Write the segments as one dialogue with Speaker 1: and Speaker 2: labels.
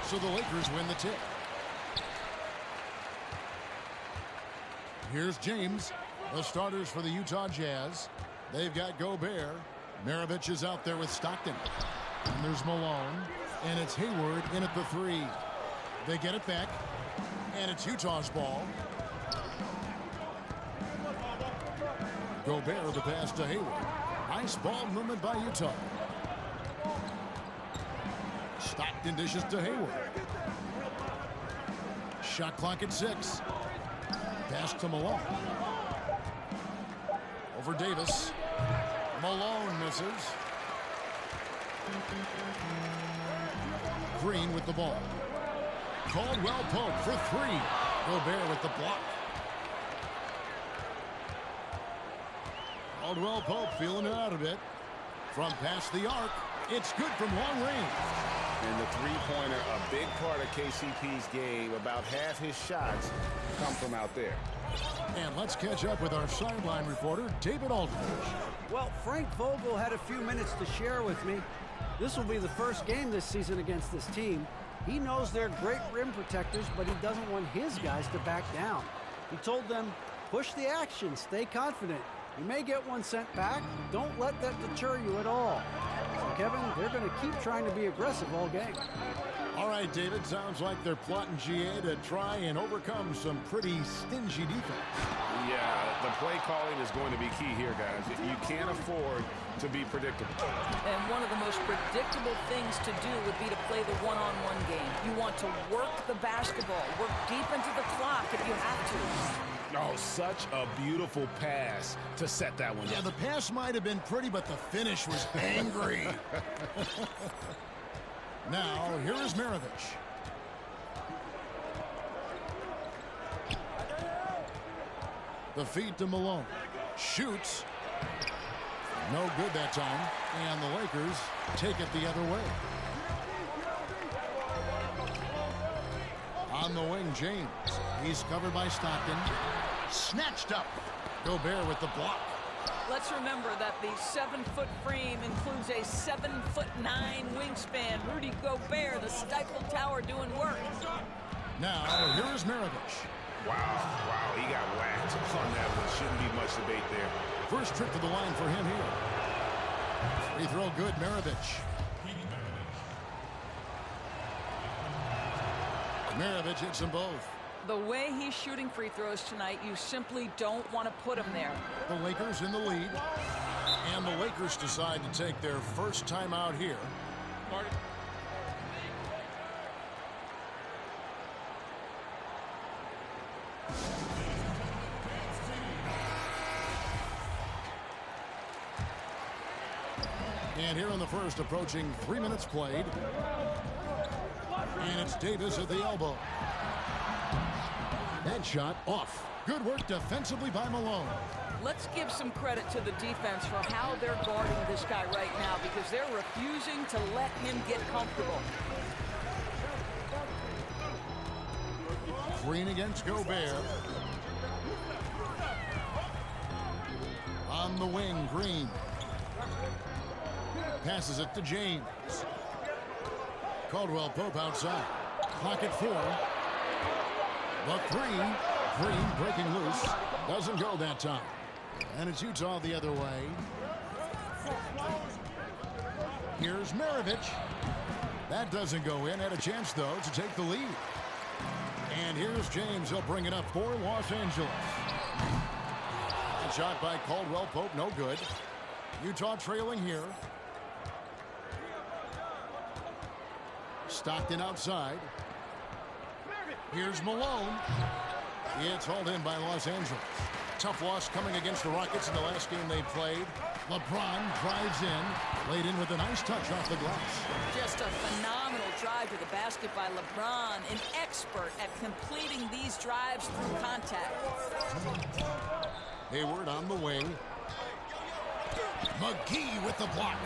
Speaker 1: So the Lakers win the tip. Here's James. The starters for the Utah Jazz. They've got Gobert. Maravich is out there with Stockton. And there's Malone. And it's Hayward in at the three. They get it back. And it's Utah's ball. Gobert the pass to Hayward. Nice ball movement by Utah. Stockton dishes to Hayward. Shot clock at 6. Pass to Malone. Over Davis. Malone misses. Green with the ball. Caldwell Pope for 3. Gobert with the block. Caldwell Pope feeling it out a bit. From past the arc, it's good from long range.
Speaker 2: And the three-pointer, a big part of KCP's game. About half his shots come from out there.
Speaker 1: And let's catch up with our sideline reporter, David Aldridge.
Speaker 3: Well, Frank Vogel had a few minutes to share with me. This will be the first game this season against this team. He knows they're great rim protectors, but he doesn't want his guys to back down. He told them, push the action, stay confident. You may get one sent back. Don't let that deter you at all. So, Kevin, they're going to keep trying to be aggressive all game.
Speaker 1: All right, David, sounds like they're plotting GA to try and overcome some pretty stingy defense.
Speaker 2: Yeah, the play calling is going to be key here, guys. You can't afford to be predictable.
Speaker 4: And one of the most predictable things to do would be to play the one-on-one game. You want to work the basketball, work deep into the clock if you have to.
Speaker 2: Oh, such a beautiful pass to set that one up.
Speaker 1: Yeah, the pass might have been pretty, but the finish was angry. Now, here is Maravich. The feed to Malone. Shoots. No good that time. And the Lakers take it the other way. On the wing, James. He's covered by Stockton. Snatched up. Gobert with the block.
Speaker 4: Let's remember that the 7-foot frame includes a 7'9" wingspan. Rudy Gobert, the Stifle Tower, doing work.
Speaker 1: Now, here is Maravich.
Speaker 2: Wow, he got whacked on that one. Shouldn't be much debate there.
Speaker 1: First trip to the line for him here. Free throw good, Maravich. Maravich hits them both.
Speaker 4: The way he's shooting free throws tonight, you simply don't want to put him there.
Speaker 1: The Lakers in the lead. And the Lakers decide to take their first time out here. And here in the first, approaching 3 minutes played. And it's Davis at the elbow. That shot off. Good work defensively by Malone.
Speaker 4: Let's give some credit to the defense for how they're guarding this guy right now, because they're refusing to let him get comfortable.
Speaker 1: Green against Gobert. On the wing, Green. Passes it to James. Caldwell Pope outside. Clock at 4. The 3. Green breaking loose. Doesn't go that time. And it's Utah the other way. Here's Maravich. That doesn't go in. Had a chance, though, to take the lead. And here's James. He'll bring it up for Los Angeles. A shot by Caldwell Pope. No good. Utah trailing here. Stockton outside. Here's Malone. It's hauled in by Los Angeles. Tough loss coming against the Rockets in the last game they played. LeBron drives in, laid in with a nice touch off the glass.
Speaker 4: Just a phenomenal drive to the basket by LeBron, an expert at completing these drives through contact.
Speaker 1: Hayward on the wing. McGee with the block.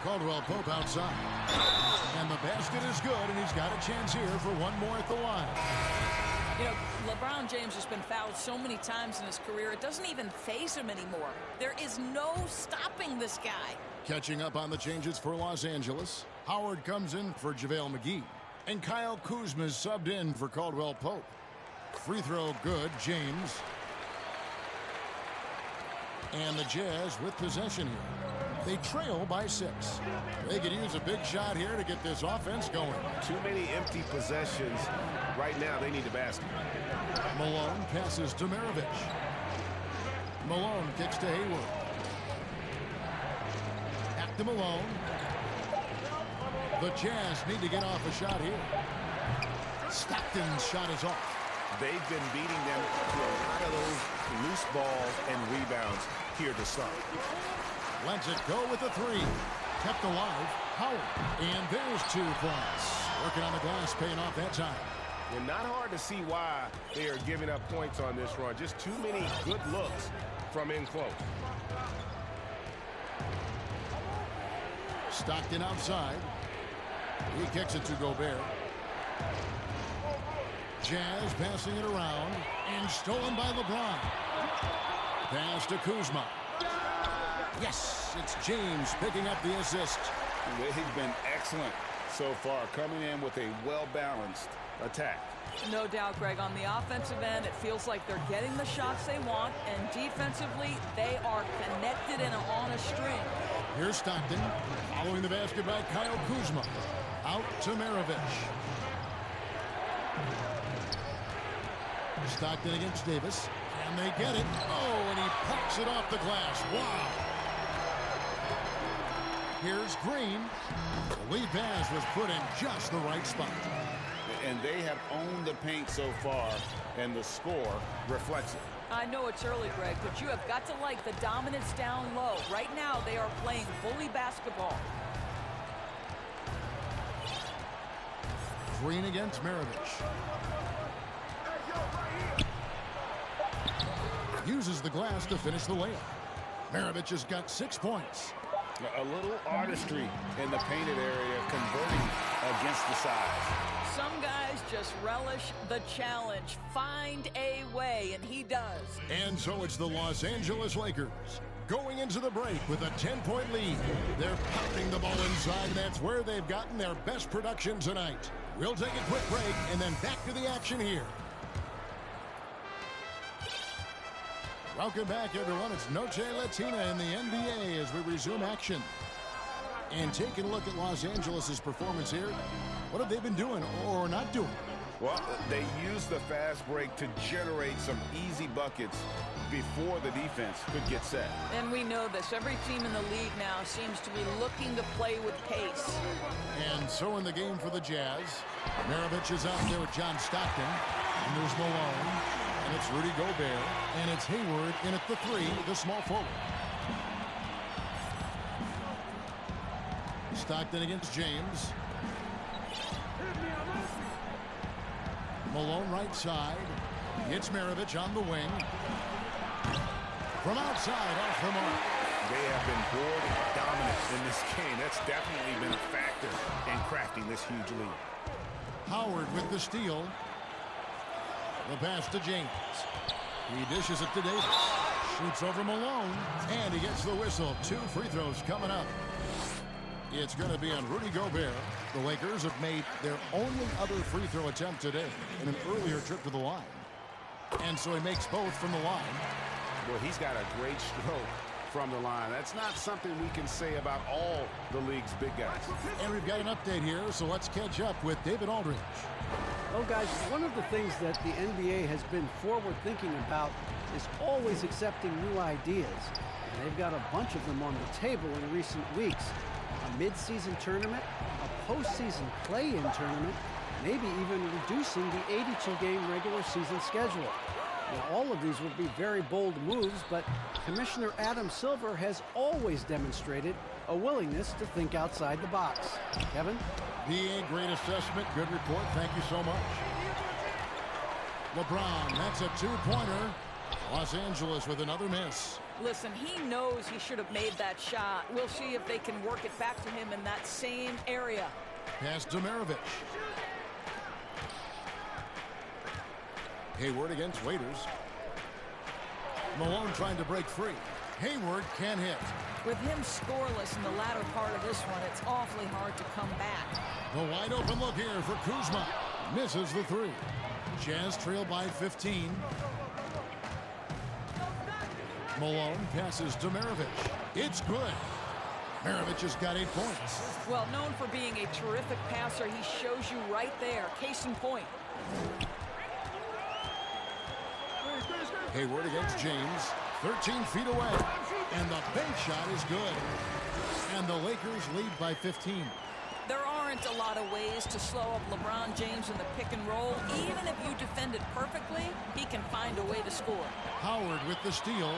Speaker 1: Caldwell Pope outside. And the basket is good, and he's got a chance here for one more at the line.
Speaker 4: You know, LeBron James has been fouled so many times in his career, it doesn't even faze him anymore. There is no stopping this guy.
Speaker 1: Catching up on the changes for Los Angeles. Howard comes in for JaVale McGee. And Kyle Kuzma's subbed in for Caldwell Pope. Free throw good, James. And the Jazz with possession here. They trail by 6. They could use a big shot here to get this offense going.
Speaker 2: Too many empty possessions. Right now, they need a basket.
Speaker 1: Malone passes to Maravich. Malone kicks to Hayward. Back to Malone. The Jazz need to get off a shot here. Stockton's shot is off.
Speaker 2: They've been beating them to a lot of those loose balls and rebounds here to start.
Speaker 1: Lets it go with a 3. Kept alive, Howard. And there's 2 points. Working on the glass, paying off that time.
Speaker 2: And not hard to see why they are giving up points on this run. Just too many good looks from in close.
Speaker 1: Stockton outside. He kicks it to Gobert. Jazz passing it around and stolen by LeBron. Pass to Kuzma. Yes, it's James picking up the assist.
Speaker 2: They've been excellent so far, coming in with a well-balanced attack.
Speaker 4: No doubt, Greg. On the offensive end, it feels like they're getting the shots they want, and defensively, they are connected and on a string.
Speaker 1: Here's Stockton, following the basket by Kyle Kuzma. Out to Maravich. Stockton against Davis, and they get it. Oh, and he picks it off the glass. Wow. Here's Green. The lead pass was put in just the right spot.
Speaker 2: And they have owned the paint so far, and the score reflects it.
Speaker 4: I know it's early, Greg, but you have got to like the dominance down low. Right now, they are playing bully basketball.
Speaker 1: Green against Maravich. Uses the glass to finish the layup. Maravich has got 6 points.
Speaker 2: A little artistry in the painted area, converting against the size.
Speaker 4: Some guys just relish the challenge. Find a way, and he does.
Speaker 1: And so it's the Los Angeles Lakers going into the break with a 10-point lead. They're pounding the ball inside, and that's where they've gotten their best production tonight. We'll take a quick break and then back to the action here. Welcome back, everyone. It's Noche Latina in the NBA as we resume action. And taking a look at Los Angeles' performance here, what have they been doing or not doing?
Speaker 2: Well, they used the fast break to generate some easy buckets before the defense could get set.
Speaker 4: And we know this. Every team in the league now seems to be looking to play with pace.
Speaker 1: And so in the game for the Jazz, Maravich is out there with John Stockton. And there's Malone. And it's Rudy Gobert. And it's Hayward in at the 3, the small forward. Stockton against James. Malone right side. It's Maravich on the wing. From outside, off the mark.
Speaker 2: They have been board dominant in this game. That's definitely been a factor in crafting this huge lead.
Speaker 1: Howard with the steal. The pass to James. He dishes it to Davis. Shoots over Malone. And he gets the whistle. 2 free throws coming up. It's going to be on Rudy Gobert. The Lakers have made their only other free throw attempt today in an earlier trip to the line. And so he makes both from the line.
Speaker 2: Well, he's got a great stroke from the line. That's not something we can say about all the league's big guys.
Speaker 1: And we've got an update here, so let's catch up with David Aldridge.
Speaker 3: Well, guys, one of the things that the NBA has been forward-thinking about is always accepting new ideas. And they've got a bunch of them on the table in recent weeks. A mid-season tournament, a postseason play-in tournament, maybe even reducing the 82-game regular season schedule. Now, all of these would be very bold moves, but Commissioner Adam Silver has always demonstrated a willingness to think outside the box. Kevin?
Speaker 1: BA, great assessment, good report, thank you so much. LeBron, that's a 2-pointer. Los Angeles with another miss.
Speaker 4: Listen, he knows he should have made that shot. We'll see if they can work it back to him in that same area.
Speaker 1: Pass to Maravich. Hayward against Waiters. Malone trying to break free. Hayward can't hit.
Speaker 4: With him scoreless in the latter part of this one, it's awfully hard to come back.
Speaker 1: The wide open look here for Kuzma. Misses the three. Jazz trail by 15. Malone passes to Maravich. It's good. Maravich has got 8 points.
Speaker 4: Well, known for being a terrific passer, he shows you right there. Case in point.
Speaker 1: Hayward against James. 13 feet away. And the bank shot is good. And the Lakers lead by 15.
Speaker 4: There aren't a lot of ways to slow up LeBron James in the pick and roll. Even if you defend it perfectly, he can find a way to score.
Speaker 1: Howard with the steal.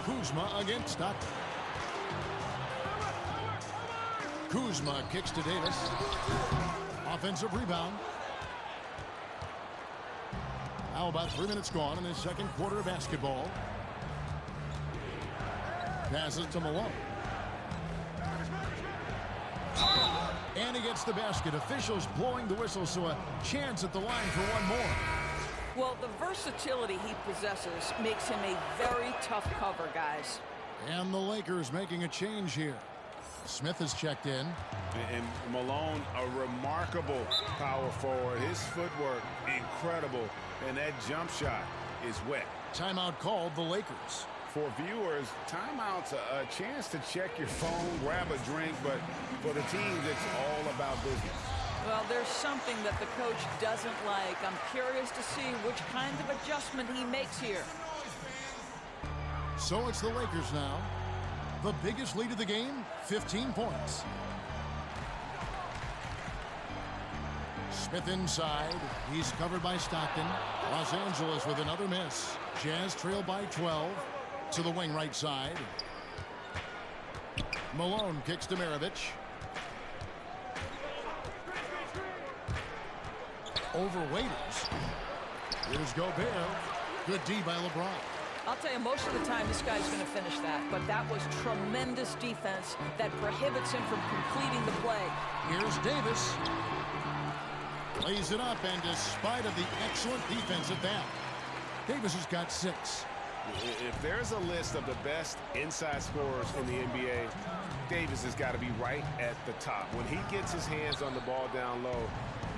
Speaker 1: Kuzma against Stockton. Kuzma kicks to Davis. Offensive rebound. Now about 3 minutes gone in the second quarter of basketball. Passes to Malone. And he gets the basket. Officials blowing the whistle, so a chance at the line for one more.
Speaker 4: Well, the versatility he possesses makes him a very tough cover, guys.
Speaker 1: And the Lakers making a change here. Smith has checked in.
Speaker 2: And Malone, a remarkable power forward. His footwork, incredible. And that jump shot is wet.
Speaker 1: Timeout called the Lakers.
Speaker 2: For viewers, timeout's a chance to check your phone, grab a drink, but for the teams, it's all about business.
Speaker 4: Well, there's something that the coach doesn't like. I'm curious to see which kind of adjustment he makes here.
Speaker 1: So it's the Lakers now. The biggest lead of the game, 15 points. Smith inside. He's covered by Stockton. Los Angeles with another miss. Jazz trail by 12 to the wing right side. Malone kicks to Maravich. Over Waiters. Here's Gobert. Good D by LeBron.
Speaker 4: I'll tell you, most of the time this guy's going to finish that, but that was tremendous defense that prohibits him from completing the play.
Speaker 1: Here's Davis. Lays it up, and despite of the excellent defense at that, Davis has got 6.
Speaker 2: If there's a list of the best inside scorers in the NBA, Davis has got to be right at the top. When he gets his hands on the ball down low,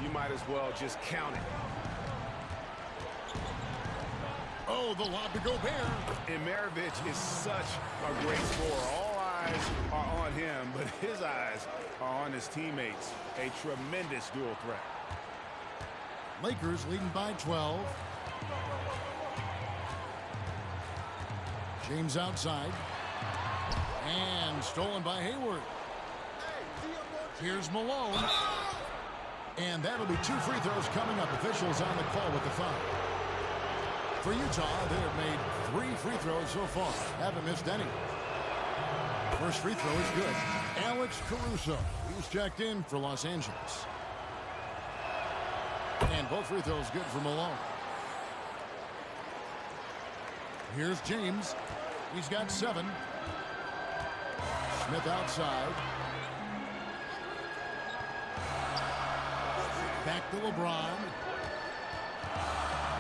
Speaker 2: you might as well just count it.
Speaker 1: Oh, the lob to Gobert.
Speaker 2: And Maravich is such a great scorer. All eyes are on him, but his eyes are on his teammates. A tremendous dual threat.
Speaker 1: Lakers leading by 12. James outside. And stolen by Hayward. Here's Malone. And that'll be 2 free throws coming up. Officials on the call with the foul. For Utah, they have made 3 free throws so far. Haven't missed any. First free throw is good. Alex Caruso. He's checked in for Los Angeles. And both free throws good for Malone. Here's James. He's got 7. Smith outside. Back to LeBron.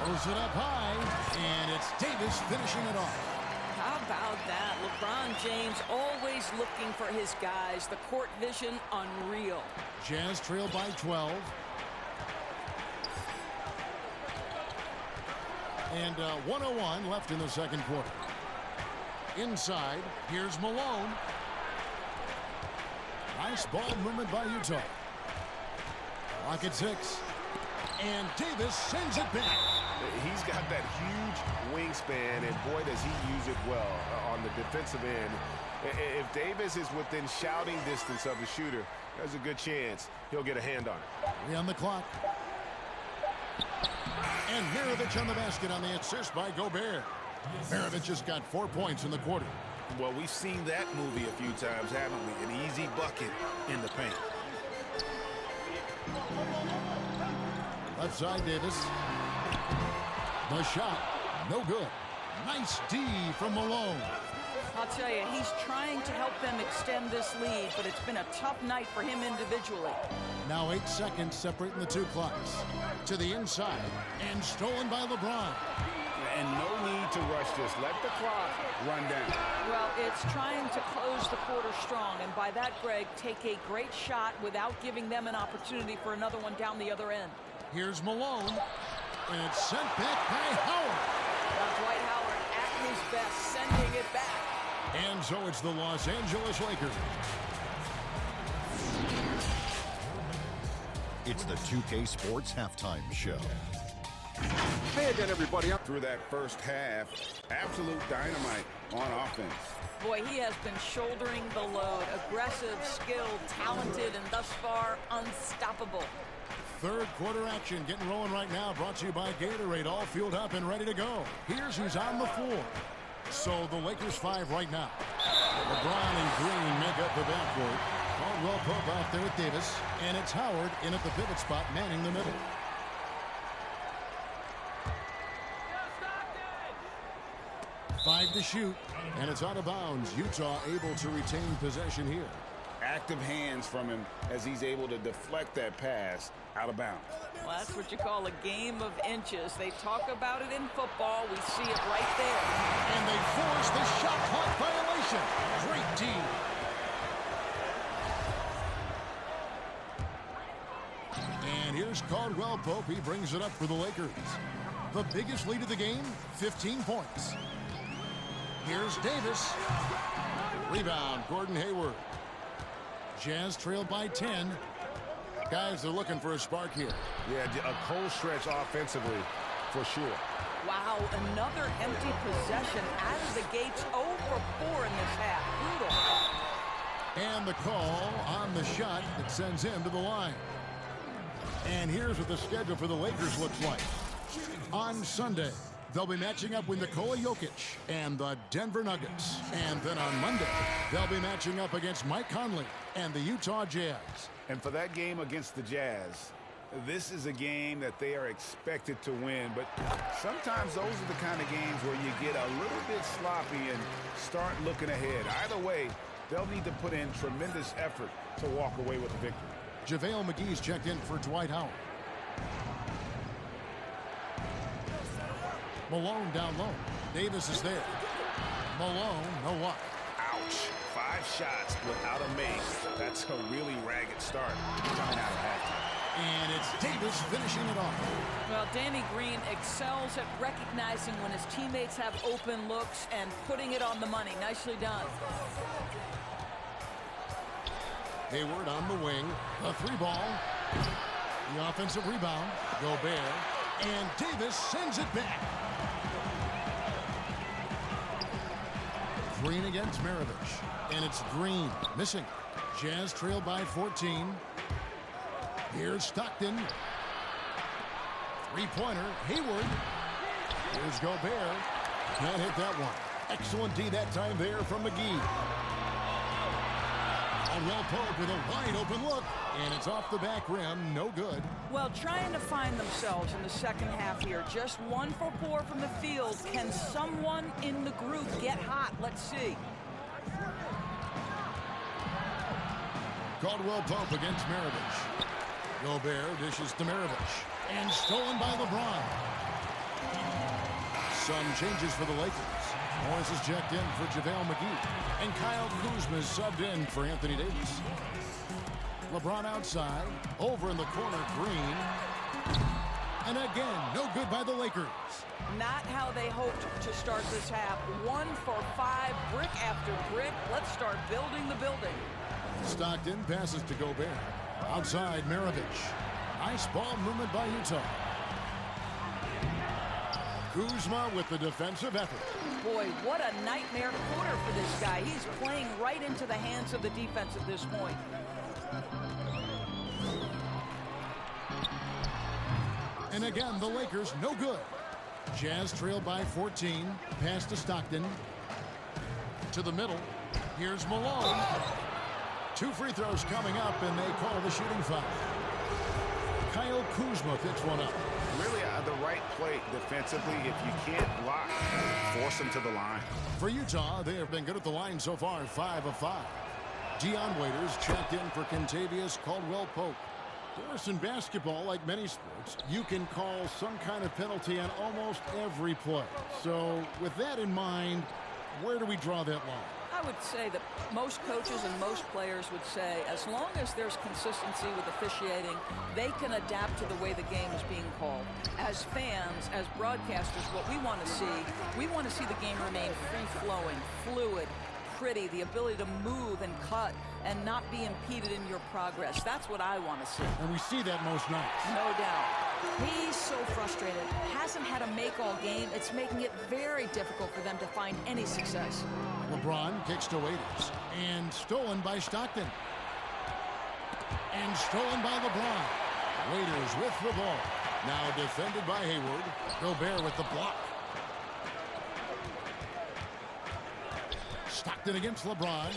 Speaker 1: Throws it up high. And it's Davis finishing it off.
Speaker 4: How about that? LeBron James always looking for his guys. The court vision, unreal.
Speaker 1: Jazz trail by 12. And 1:01 left in the second quarter. Inside, here's Malone. Nice ball movement by Utah. Clock at 6. And Davis sends it back.
Speaker 2: He's got that huge wingspan, and boy, does he use it well on the defensive end. If Davis is within shouting distance of the shooter, there's a good chance he'll get a hand on it.
Speaker 1: 3 on the clock. And Maravich on the basket on the assist by Gobert. Maravich just got 4 points in the quarter.
Speaker 2: Well, we've seen that movie a few times, haven't we? An easy bucket in the paint.
Speaker 1: Left side, Davis. The shot, no good. Nice D from Malone.
Speaker 4: I'll tell you, he's trying to help them extend this lead, but it's been a tough night for him individually.
Speaker 1: Now 8 seconds separating the two clocks. To the inside, and stolen by LeBron.
Speaker 2: And no need to rush this. Let the clock run down.
Speaker 4: Well, it's trying to close the quarter strong, and by that, Greg, take a great shot without giving them an opportunity for another one down the other end.
Speaker 1: Here's Malone, and it's sent back by Howard.
Speaker 4: Dwight Howard at his best, sending it back.
Speaker 1: And so it's the Los Angeles Lakers.
Speaker 5: It's the 2K Sports Halftime Show.
Speaker 6: Hey again, everybody.
Speaker 2: Through that first half, absolute dynamite on offense.
Speaker 4: Boy, he has been shouldering the load. Aggressive, skilled, talented, and thus far, unstoppable.
Speaker 1: Third quarter action getting rolling right now, brought to you by Gatorade, all fueled up and ready to go. Here's who's on the floor. So the Lakers 5 right now. LeBron and Green make up the backcourt. Caldwell Pope out there with Davis, and it's Howard in at the pivot spot, manning the middle. Five to shoot, and it's out of bounds. Utah able to retain possession here.
Speaker 2: Active hands from him as he's able to deflect that pass out of bounds.
Speaker 4: Well, that's what you call a game of inches. They talk about it in football. We see it right there.
Speaker 1: And they force the shot clock violation. Great D. And here's Caldwell Pope. He brings it up for the Lakers. The biggest lead of the game, 15 points. Here's Davis. Rebound, Gordon Hayward. Jazz trailed by 10. Guys, they're looking for a spark here.
Speaker 2: Yeah, a cold stretch offensively, for sure.
Speaker 4: Wow, another empty possession out of the gates. 0 for 4 in this half. Brutal.
Speaker 1: And the call on the shot that sends him to the line. And here's what the schedule for the Lakers looks like. On Sunday, they'll be matching up with Nikola Jokic and the Denver Nuggets. And then on Monday, they'll be matching up against Mike Conley and the Utah Jazz.
Speaker 2: And for that game against the Jazz, this is a game that they are expected to win. But sometimes those are the kind of games where you get a little bit sloppy and start looking ahead. Either way, they'll need to put in tremendous effort to walk away with the victory.
Speaker 1: JaVale McGee's checked in for Dwight Howard. Malone down low. Davis is there. Malone, no luck.
Speaker 2: Ouch. 5 shots without a make. That's a really ragged start coming out of halftime.
Speaker 1: And it's Davis finishing it off.
Speaker 4: Well, Danny Green excels at recognizing when his teammates have open looks and putting it on the money. Nicely done.
Speaker 1: Hayward on the wing. A 3-ball. The offensive rebound. Gobert. And Davis sends it back. Green against Maravich. And it's Green missing. Jazz trailed by 14. Here's Stockton. 3-pointer. Hayward. Here's Gobert. Can't hit that one. Excellent D that time there from McGee. Caldwell Pope with a wide open look. And it's off the back rim. No good.
Speaker 4: Well, trying to find themselves in the second half here. Just 1 for 4 from the field. Can someone in the group get hot? Let's see.
Speaker 1: Caldwell Pope against Maravich. Gobert dishes to Maravich. And stolen by LeBron. Some changes for the Lakers. Morris is checked in for JaVale McGee. And Kyle Kuzma is subbed in for Anthony Davis. LeBron outside. Over in the corner, Green. And again, no good by the Lakers.
Speaker 4: Not how they hoped to start this half. 1 for 5, brick after brick. Let's start building the building.
Speaker 1: Stockton passes to Gobert. Outside, Maravich. Nice ball movement by Utah. Kuzma with the defensive effort.
Speaker 4: Boy, what a nightmare quarter for this guy. He's playing right into the hands of the defense at this point.
Speaker 1: And again, the Lakers no good. Jazz trailed by 14. Pass to Stockton. To the middle. Here's Malone. 2 free throws coming up, and they call the shooting foul. Kyle Kuzma picks one up.
Speaker 2: really the right play defensively. If you can't block, force them to the line.
Speaker 1: For Utah, they have been good at the line so far, 5 of 5. Dion Waiters checked in for Kentavious Caldwell-Pope. Of course, in basketball, like many sports, you can call some kind of penalty on almost every play. So with that in mind, where do we draw that line?
Speaker 4: I would say that most coaches and most players would say as long as there's consistency with officiating, they can adapt to the way the game is being called. As fans, as broadcasters, what we want to see the game remain free-flowing, fluid, pretty, the ability to move and cut and not be impeded in your progress. That's what I want to see.
Speaker 1: And we see that most nights.
Speaker 4: No doubt. He's so frustrated. Hasn't had a make all game. It's making it very difficult for them to find any success.
Speaker 1: LeBron kicks to Waiters. And stolen by Stockton. And stolen by LeBron. Waiters with the ball. Now defended by Hayward. Gobert with the block. Stockton against LeBron.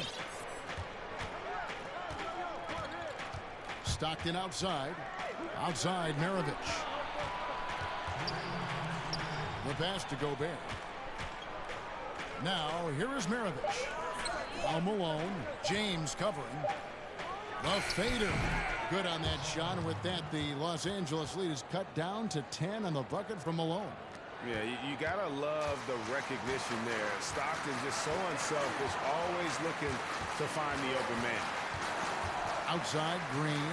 Speaker 1: Stockton outside. Outside Maravich. The pass to Gobert. Now here is Maravich. Now Malone. James covering. The fader. Good on that shot. And with that, the Los Angeles lead is cut down to 10 on the bucket from Malone.
Speaker 2: Yeah, you gotta love the recognition there. Stockton's just so unselfish, always looking to find the open man.
Speaker 1: Outside Green.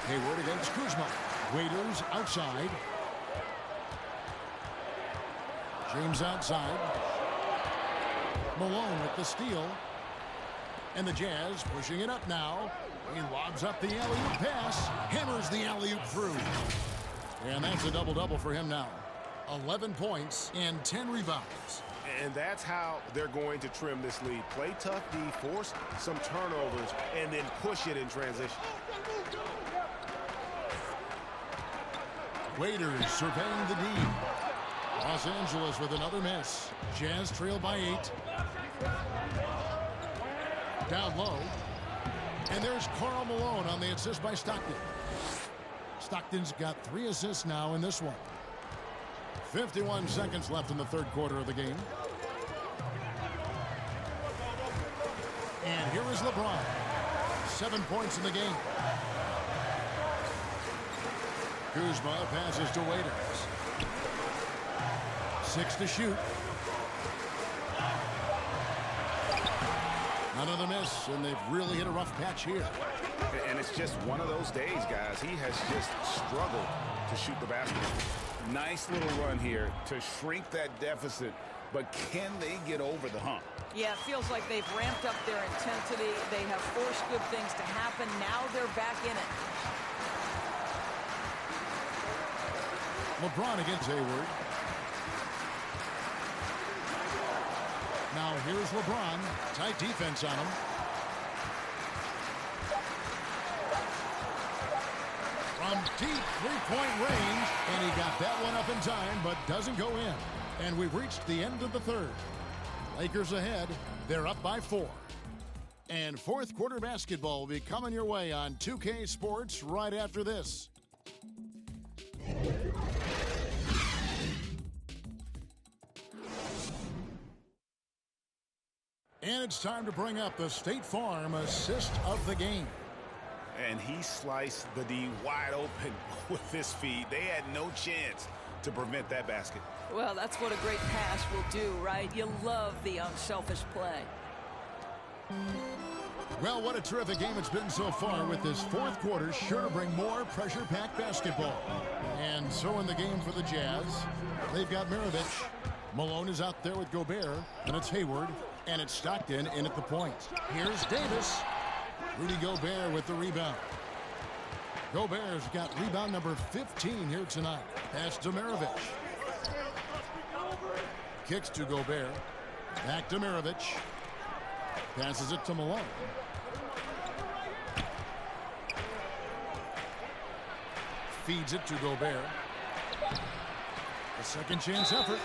Speaker 1: Hayward against Kuzma. Waiters outside. James outside. Malone with the steal. And the Jazz pushing it up now. He lobs up the alley-oop pass. Hammers the alley-oop through. And that's a double-double for him now. 11 points and 10 rebounds.
Speaker 2: And that's how they're going to trim this lead. Play tough D, force some turnovers, and then push it in transition.
Speaker 1: Waiters surveying the D. Los Angeles with another miss. Jazz trail by 8. Down low. And there's Karl Malone on the assist by Stockton. Stockton's got 3 assists now in this one. 51 seconds left in the third quarter of the game. And here is LeBron. 7 points in the game. Kuzma passes to Waiters. 6 to shoot. Another miss, and they've really hit a rough patch here.
Speaker 2: And it's just one of those days, guys. He has just struggled to shoot the basketball. Nice little run here to shrink that deficit, but can they get over the hump?
Speaker 4: Yeah, it feels like they've ramped up their intensity. They have forced good things to happen. Now they're back in it.
Speaker 1: LeBron against Hayward. Now here's LeBron. Tight defense on him. From deep three-point range, and he got that one up in time, but doesn't go in. And we've reached the end of the third. Lakers ahead. They're up by 4. And fourth quarter basketball will be coming your way on 2K Sports right after this. And it's time to bring up the State Farm assist of the game.
Speaker 2: And he sliced the D wide open with his feet. They had no chance to prevent that basket.
Speaker 4: Well, that's what a great pass will do, right? You love the unselfish play.
Speaker 1: Well, what a terrific game it's been so far, with this fourth quarter sure to bring more pressure-packed basketball. And so in the game for the Jazz, they've got Maravich. Malone is out there with Gobert, and it's Hayward, and it's Stockton in at the point. Here's Davis. Rudy Gobert with the rebound. Gobert's got rebound number 15 here tonight. Pass to Maravich. Kicks to Gobert. Back to Maravich. Passes it to Malone. Feeds it to Gobert. A second chance effort.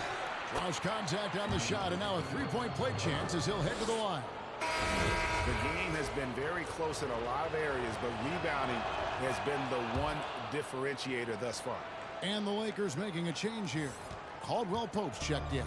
Speaker 1: Draws contact on the shot, and now a three-point play chance as he'll head to the line.
Speaker 2: The game has been very close in a lot of areas, but rebounding has been the one differentiator thus far.
Speaker 1: And the Lakers making a change here. Caldwell Pope's checked in.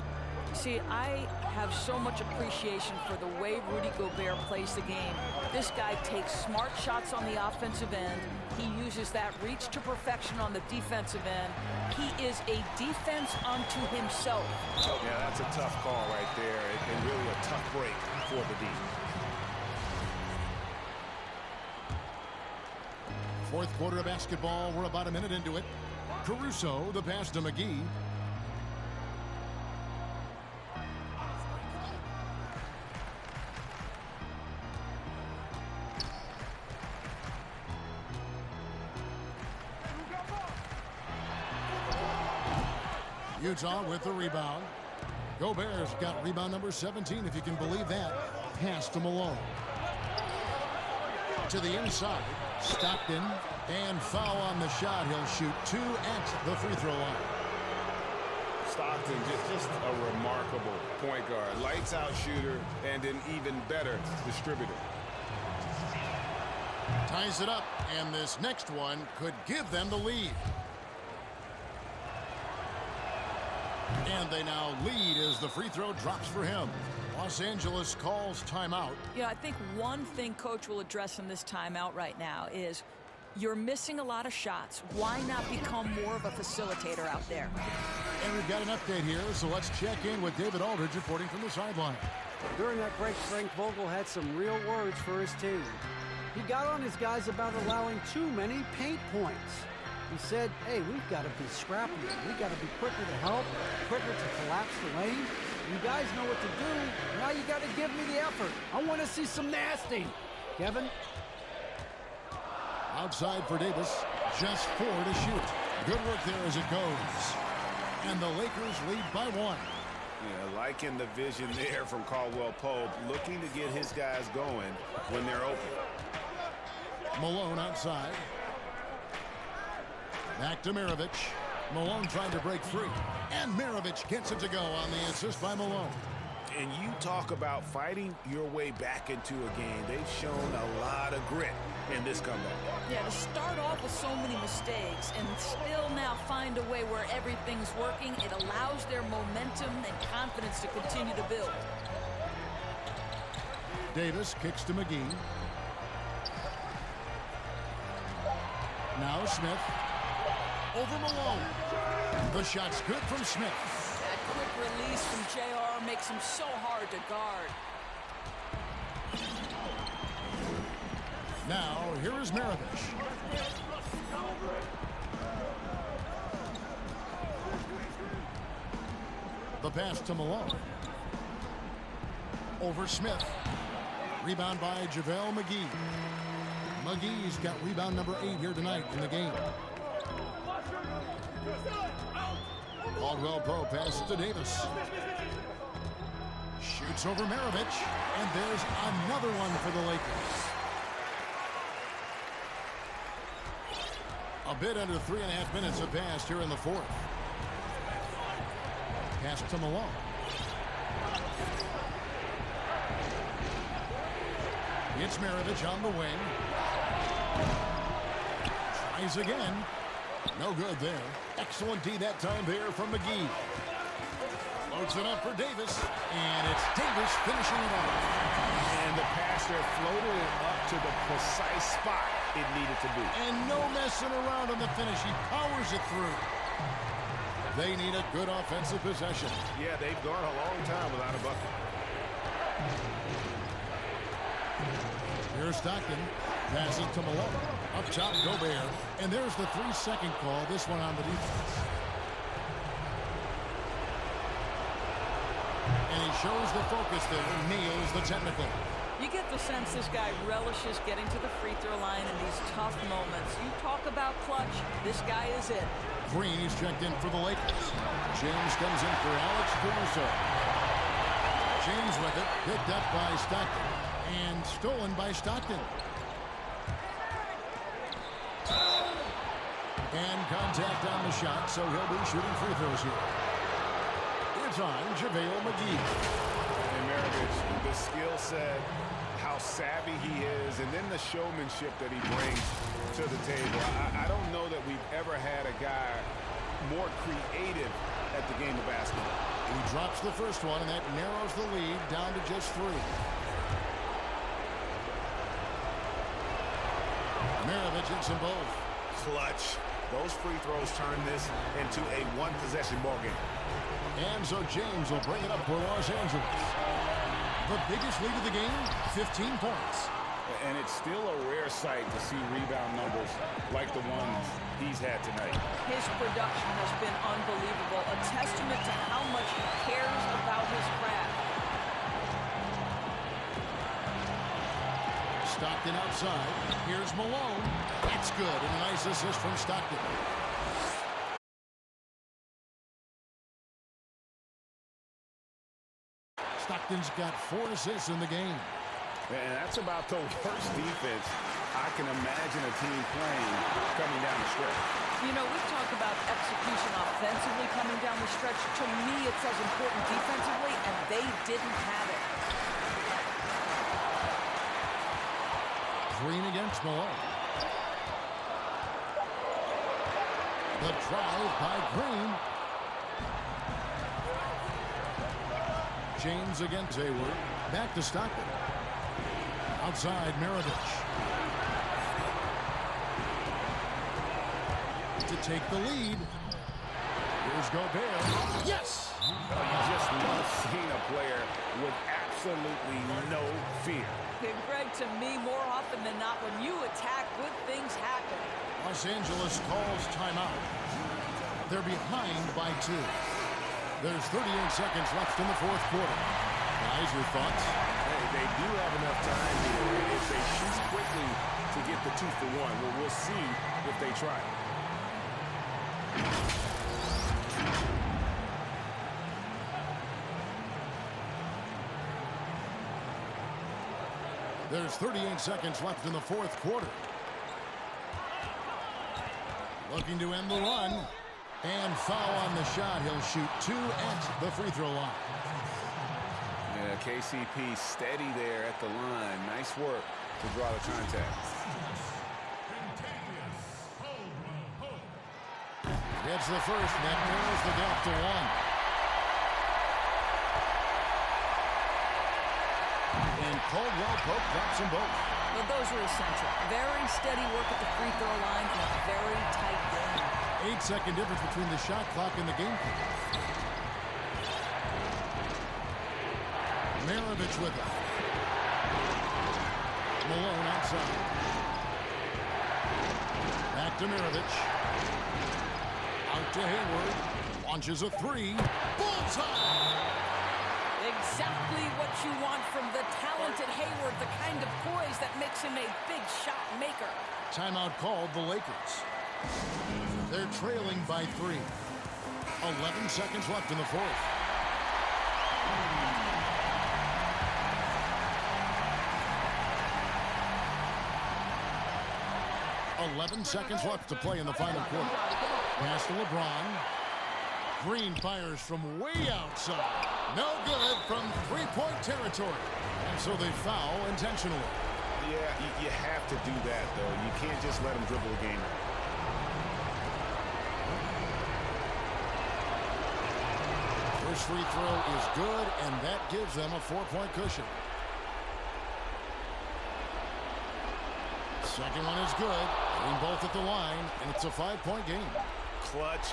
Speaker 4: See, I have so much appreciation for the way Rudy Gobert plays the game. This guy takes smart shots on the offensive end. He uses that reach to perfection on the defensive end. He is a defense unto himself.
Speaker 2: Yeah, that's a tough call right there, and really a tough break for the D.
Speaker 1: Fourth quarter of basketball. We're about a minute into it. Caruso, the pass to McGee. Utah with the rebound. Gobert's got rebound number 17, if you can believe that. Pass to Malone. To the inside. Stockton. And foul on the shot. He'll shoot 2 at the free throw line.
Speaker 2: Stockton, just a remarkable point guard. Lights out shooter and an even better distributor.
Speaker 1: Ties it up, and this next one could give them the lead. And they now lead as the free throw drops for him. Los Angeles calls timeout.
Speaker 4: Yeah, I think one thing Coach will address in this timeout right now is you're missing a lot of shots. Why not become more of a facilitator out there?
Speaker 1: And we've got an update here, so let's check in with David Aldridge reporting from the sideline.
Speaker 3: During that break, Frank Vogel had some real words for his team. He got on his guys about allowing too many paint points. He said, hey, we've got to be scrappier. We've got to be quicker to help, quicker to collapse the lane. You guys know what to do. Now you got to give me the effort. I want to see some nasty. Kevin?
Speaker 1: Outside for Davis. Just 4 to shoot. Good work there as it goes. And the Lakers lead by 1.
Speaker 2: Yeah, liking the vision there from Caldwell Pope, looking to get his guys going when they're open.
Speaker 1: Malone outside. Back to Maravich. Malone trying to break free. And Maravich gets it to go on the assist by Malone.
Speaker 2: And you talk about fighting your way back into a game. They've shown a lot of grit in this comeback.
Speaker 4: Yeah, to start off with so many mistakes and still now find a way where everything's working, it allows their momentum and confidence to continue to build.
Speaker 1: Davis kicks to McGee. Now Smith. Over Malone. The shot's good from Smith.
Speaker 4: That quick release from JR makes him so hard to guard.
Speaker 1: Now, here is Maravich. The pass to Malone. Over Smith. Rebound by JaVale McGee. McGee's got rebound number 8 here tonight in the game. Caldwell Pope passes to Davis. Shoots over Maravich. And there's another one for the Lakers. A bit under 3.5 minutes have passed here in the fourth. Pass to Malone. It's Maravich on the wing. Tries again. No good there. Excellent D that time there from McGee. Floats it up for Davis. And it's Davis finishing it off.
Speaker 2: And the passer floated it up to the precise spot it needed to be.
Speaker 1: And no messing around on the finish. He powers it through. They need a good offensive possession.
Speaker 2: Yeah, they've gone a long time without a bucket.
Speaker 1: Here's Stockton. Passes to Malone. Up top, Gobert. And there's the 3-second call. This one on the defense. And he shows the focus there. Nails the technical.
Speaker 4: You get the sense this guy relishes getting to the free throw line in these tough moments. You talk about clutch, this guy is it.
Speaker 1: Green is checked in for the Lakers. James comes in for Alex Caruso. James with it, picked up by Stockton. And stolen by Stockton. And contact on the shot, so he'll be shooting free throws here. It's on JaVale McGee.
Speaker 2: And Maravich, the skill set, how savvy he is, and then the showmanship that he brings to the table. I don't know that we've ever had a guy more creative at the game of basketball.
Speaker 1: He drops the first one, and that narrows the lead down to just 3. Maravich hits them both.
Speaker 2: Clutch. Those free throws turn this into a one-possession ball game.
Speaker 1: And so James will bring it up for Los Angeles. The biggest lead of the game, 15 points.
Speaker 2: And it's still a rare sight to see rebound numbers like the ones he's had tonight.
Speaker 4: His production has been unbelievable, a testament to how much he cares about his craft.
Speaker 1: Stockton outside. Here's Malone. That's good. And a nice assist from Stockton. Stockton's got 4 assists in the game.
Speaker 2: And that's about the worst defense I can imagine a team playing coming down the stretch.
Speaker 4: You know, we talk about execution offensively coming down the stretch. To me, it's as important defensively, and they didn't have it.
Speaker 1: Green against Malone. The drive by Green. James against Hayward. Back to Stockton. Outside, Maravich. To take the lead. Here's Gobert. Yes!
Speaker 2: You just love seeing a player with absolutely no fear.
Speaker 4: And Greg, to me, more often than not, when you attack, good things happen.
Speaker 1: Los Angeles calls timeout. They're behind by 2. There's 38 seconds left in the 4th quarter. Guys, your thoughts?
Speaker 2: Hey, they do have enough time here. If they shoot quickly to get the 2 for 1, we'll see if they try.
Speaker 1: There's 38 seconds left in the 4th quarter. Looking to end the run. And foul on the shot. He'll shoot 2 at the free throw line.
Speaker 2: Yeah, KCP steady there at the line. Nice work to draw the contact.
Speaker 1: Gets the first, and that narrows the gap to 1. And Caldwell Pope drops them both.
Speaker 4: Well, those were essential. Very steady work at the free throw line and a very tight game.
Speaker 1: 8-second difference between the shot clock and the game clock. Maravich with it. Malone outside. Back to Maravich. Out to Hayward. Launches a 3. Bullseye!
Speaker 4: Exactly what you want from the talented Hayward, the kind of poise that makes him a big shot maker.
Speaker 1: Timeout called the Lakers. They're trailing by 3. 11 seconds left in the 4th. .11 seconds left to play in the final quarter. Pass to LeBron. Green fires from way outside. No good from 3-point territory. And so they foul intentionally.
Speaker 2: Yeah, you have to do that, though. You can't just let them dribble the game.
Speaker 1: First free throw is good, and that gives them a 4-point cushion. Second one is good. Getting both at the line, and it's a 5-point game.
Speaker 2: Clutch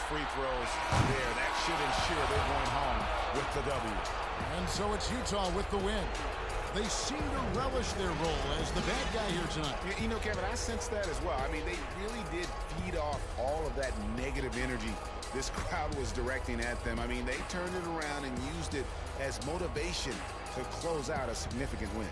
Speaker 2: free throws there. That should ensure they're going home with the W.
Speaker 1: And so it's Utah with the win. They seem to relish their role as the bad guy here tonight.
Speaker 2: You know, Kevin, I sense that as well. I mean, they really did feed off all of that negative energy this crowd was directing at them. I mean, they turned it around and used it as motivation to close out a significant win.